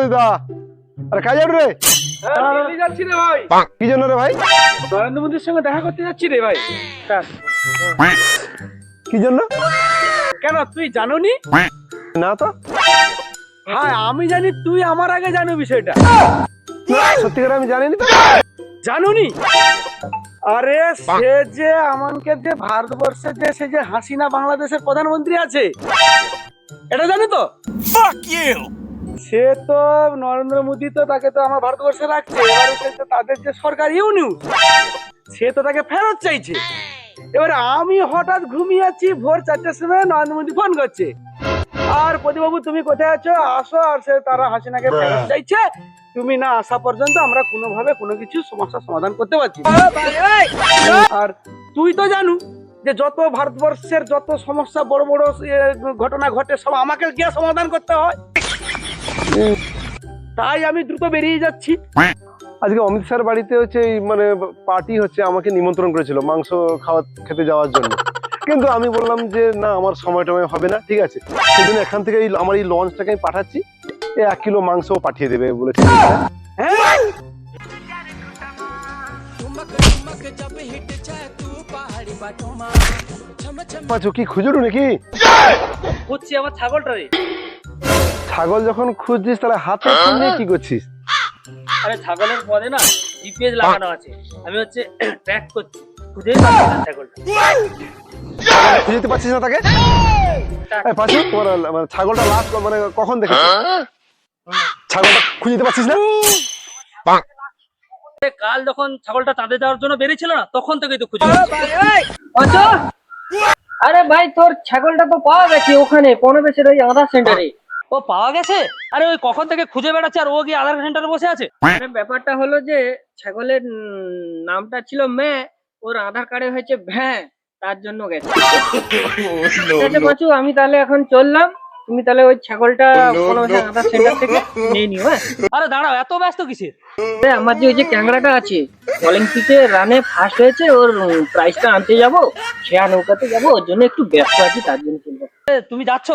দিদা। আরে কাজ যাবি রে? দিল্লি যাচ্ছি রে ভাই। কি জন্য রে ভাই? নরেন্দ্র মোদীর সঙ্গে দেখা করতে যাচ্ছি রে ভাই। কি জন্য? কেন তুই জানোনি? না তো। হ্যাঁ আমি জানি, তুই আমার আগে জানো বিষয়টা। সত্যি করে আমি জানিনি তো। জানুনি? আরে সে যে আমাকে যে ভারতবর্ষের যে সে যে হাসিনা বাংলাদেশের প্রধানমন্ত্রী আছে, এটা জানো তো? সে তো নরেন্দ্র মোদী তো তাকে তো আমার ভারতবর্ষে রাখছে, এবারে সে তো তাদের যে সরকার ইউনিয়ন, সে তো তাকে ফেরত চাইছে। এবারে আমি হঠাৎ ঘুমিয়ে আছি, ভোর 4টার সময় নরেন্দ্র মোদী ফোন করছে, আর প্রদীপবাবু তুমি কোথায় আছো, আসো। আর সে তারা হাসিনাকে ফেরত চাইছে, তুমি না আসা পর্যন্ত আমরা কোনোভাবে কোনো কিছু সমস্যার সমাধান করতে পারছি না। আর তুই তো জানু যে যত ভারতবর্ষের যত সমস্যা বড় বড় ঘটনা ঘটে সব আমাকে গিয়ে সমাধান করতে হয়, তাই আমি দ্রুত বেরিয়ে যাচ্ছি। আজকে অমিত স্যার বাড়িতে হচ্ছে মানে পার্টি হচ্ছে, আমাকে নিমন্ত্রণ করেছিল মাংস খেতে যাওয়ার জন্য। কিন্তু আমি বললাম যে না, আমার সময় টময় হবে না, ঠিক আছে। সেই জন্য এখান থেকে আমার এই লঞ্চটাকে আমি পাঠাচ্ছি, 1 কিলো মাংস পাঠিয়ে দেবে বলেছে। হ্যাঁ পাচ্ছ কি খুঁজুরু নাকি? হচ্ছে আমার ছাগলটা রে। ছাগল যখন খুঁজছিস তাহলে হাতে ফোন নিয়ে কি করছিস? আরে ছাগলের পদে না জিপিএস লাগানো আছে, আমি হচ্ছে ট্র্যাক করছি, খুঁজেই পাচ্ছি না ছাগলটা। খুঁজতে পারছিস না তাকে? পাচ্ছ তোমার মানে ছাগলটা লাস্ট মানে কখন দেখেছিস? ছাগলটা খুঁজতে পারছিস না? কাল যখন ছাগলটা চাঁদে যাওয়ার জন্য বেরিয়েছিল না, তখন থেকেই তো খুঁজে। আরে ভাই তোর ছাগলটা তো পাওয়া গেছে ওখানে পনেবেশের ওই আধার সেন্টারে। ও পাওয়া গেছে? আরে ওই কখন থেকে খুঁজে বেড়াচ্ছে, আর ও গিয়ে আধার সেন্টারে বসে আছে। আরে ব্যাপারটা হলো যে ছাগলের নামটা ছিল মে, ওর আধার কার্ডে হয়েছে ভ্যাঁ, তার জন্য গেছে। ঠিক আছে পাঁচু, আমি তাহলে এখন চললাম, তুমি তাহলে ওই ছাগলটা পনেবেশের আধার সেন্টার থেকে নিয়ে নিও। হ্যাঁ আরে দাঁড়াও, এত ব্যস্ত কিসের? আমার যে ওই যে ক্যাংরাটা আছে অলিম্পিকে রানে ফার্স্ট হয়েছে, ওর প্রাইজটা আনতে যাবো, শেয়ার নৌকাতে যাবো, ওর জন্য একটু ব্যস্ত আছি, তার জন্য চলবো। তুমি যাচ্ছ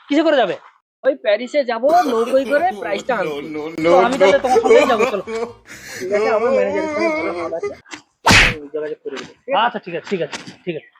কিসে করে যাবে? ওই প্যারিসে যাবো নৌকোয় করে প্রাইজটা আনতে। তো আমি তাহলে তোমার সঙ্গেই যাবো, চলো। ঠিক আছে, আমার ম্যানেজারের সঙ্গে ভালো ভালো আছে, যোগাযোগ করে দেবো। আচ্ছা ঠিক আছে ঠিক আছে ঠিক আছে।